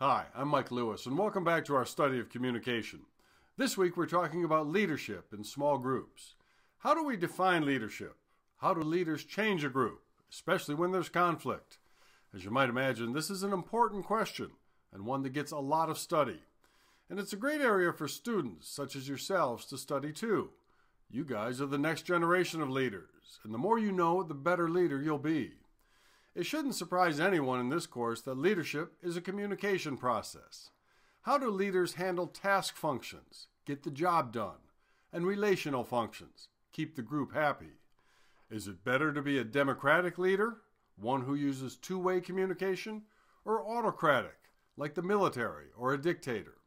Hi, I'm Mike Lewis, and welcome back to our study of communication. This week we're talking about leadership in small groups. How do we define leadership? How do leaders change a group, especially when there's conflict? As you might imagine, this is an important question, and one that gets a lot of study. And it's a great area for students, such as yourselves, to study too. You guys are the next generation of leaders, and the more you know, the better leader you'll be. It shouldn't surprise anyone in this course that leadership is a communication process. How do leaders handle task functions, get the job done, and relational functions, keep the group happy? Is it better to be a democratic leader, one who uses two-way communication, or autocratic, like the military or a dictator?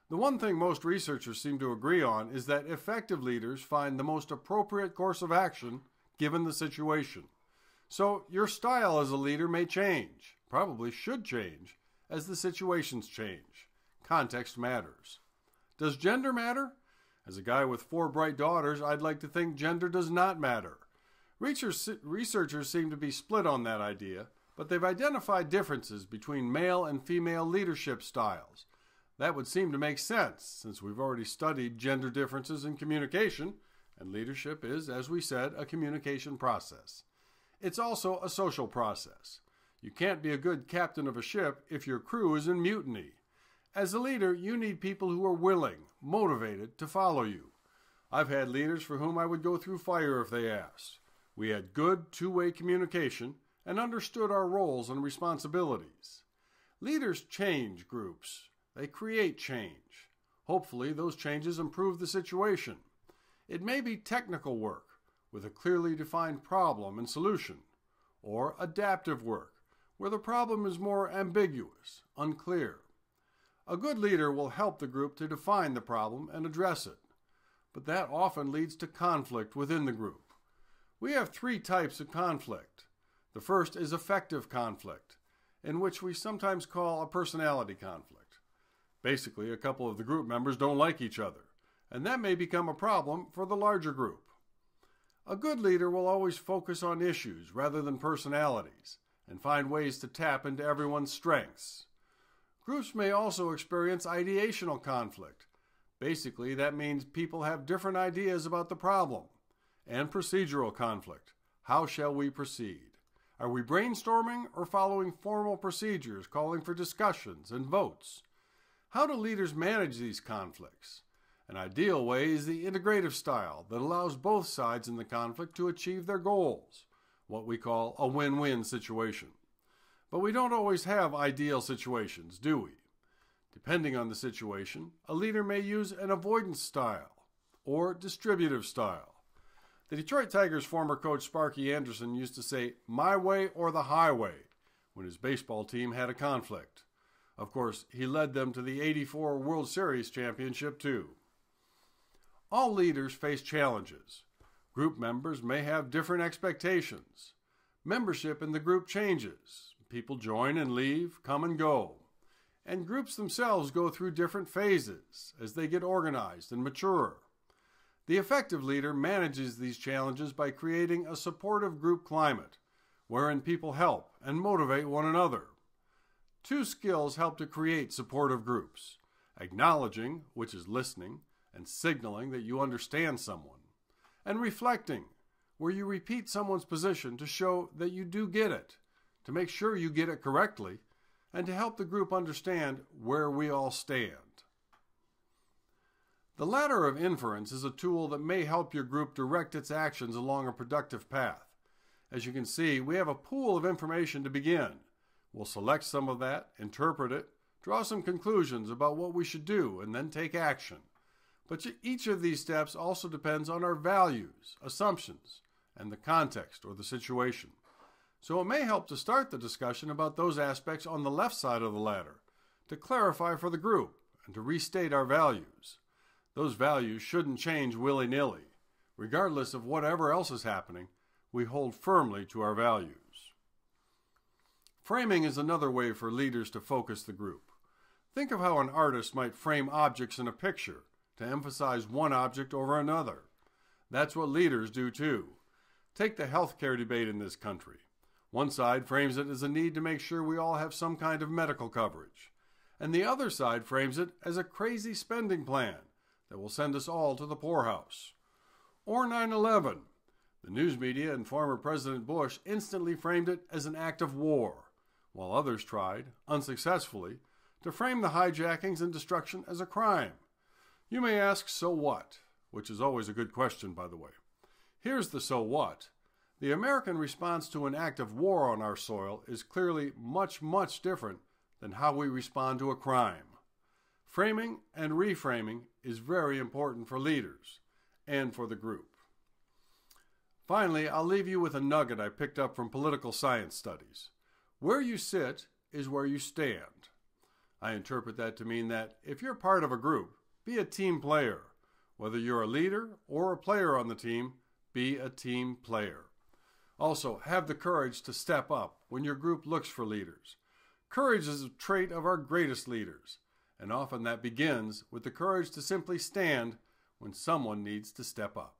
The one thing most researchers seem to agree on is that effective leaders find the most appropriate course of action given the situation. So your style as a leader may change, probably should change, as the situations change. Context matters. Does gender matter? As a guy with 4 bright daughters, I'd like to think gender does not matter. Researchers seem to be split on that idea, but they've identified differences between male and female leadership styles. That would seem to make sense, since we've already studied gender differences in communication, and leadership is, as we said, a communication process. It's also a social process. You can't be a good captain of a ship if your crew is in mutiny. As a leader, you need people who are willing, motivated to follow you. I've had leaders for whom I would go through fire if they asked. We had good two-way communication and understood our roles and responsibilities. Leaders change groups. They create change. Hopefully, those changes improve the situation. It may be technical work, with a clearly defined problem and solution, or adaptive work, where the problem is more ambiguous, unclear. A good leader will help the group to define the problem and address it, but that often leads to conflict within the group. We have 3 types of conflict. The first is affective conflict, in which we sometimes call a personality conflict. Basically, a couple of the group members don't like each other, and that may become a problem for the larger group. A good leader will always focus on issues rather than personalities and find ways to tap into everyone's strengths. Groups may also experience ideational conflict. Basically, that means people have different ideas about the problem. And procedural conflict. How shall we proceed? Are we brainstorming or following formal procedures calling for discussions and votes? How do leaders manage these conflicts? An ideal way is the integrative style that allows both sides in the conflict to achieve their goals, what we call a win-win situation. But we don't always have ideal situations, do we? Depending on the situation, a leader may use an avoidance style or distributive style. The Detroit Tigers' former coach Sparky Anderson used to say, "My way or the highway," when his baseball team had a conflict. Of course, he led them to the '84 World Series championship too. All leaders face challenges. Group members may have different expectations. Membership in the group changes. People join and leave, come and go. And groups themselves go through different phases as they get organized and mature. The effective leader manages these challenges by creating a supportive group climate, wherein people help and motivate one another. 2 skills help to create supportive groups: acknowledging, which is listening, and signaling that you understand someone, and reflecting, where you repeat someone's position to show that you do get it, to make sure you get it correctly, and to help the group understand where we all stand. The ladder of inference is a tool that may help your group direct its actions along a productive path. As you can see, we have a pool of information to begin. We'll select some of that, interpret it, draw some conclusions about what we should do, and then take action. But each of these steps also depends on our values, assumptions, and the context or the situation. So it may help to start the discussion about those aspects on the left side of the ladder, to clarify for the group and to restate our values. Those values shouldn't change willy-nilly. Regardless of whatever else is happening, we hold firmly to our values. Framing is another way for leaders to focus the group. Think of how an artist might frame objects in a picture to emphasize one object over another. That's what leaders do too. Take the healthcare debate in this country. One side frames it as a need to make sure we all have some kind of medical coverage. and the other side frames it as a crazy spending plan that will send us all to the poorhouse. Or 9/11. The news media and former President Bush instantly framed it as an act of war, while others tried, unsuccessfully, to frame the hijackings and destruction as a crime. You may ask, so what? Which is always a good question, by the way. Here's the so what. The American response to an act of war on our soil is clearly much, much different than how we respond to a crime. Framing and reframing is very important for leaders and for the group. Finally, I'll leave you with a nugget I picked up from political science studies. Where you sit is where you stand. I interpret that to mean that if you're part of a group, be a team player. Whether you're a leader or a player on the team, be a team player. Also, have the courage to step up when your group looks for leaders. Courage is a trait of our greatest leaders, and often that begins with the courage to simply stand when someone needs to step up.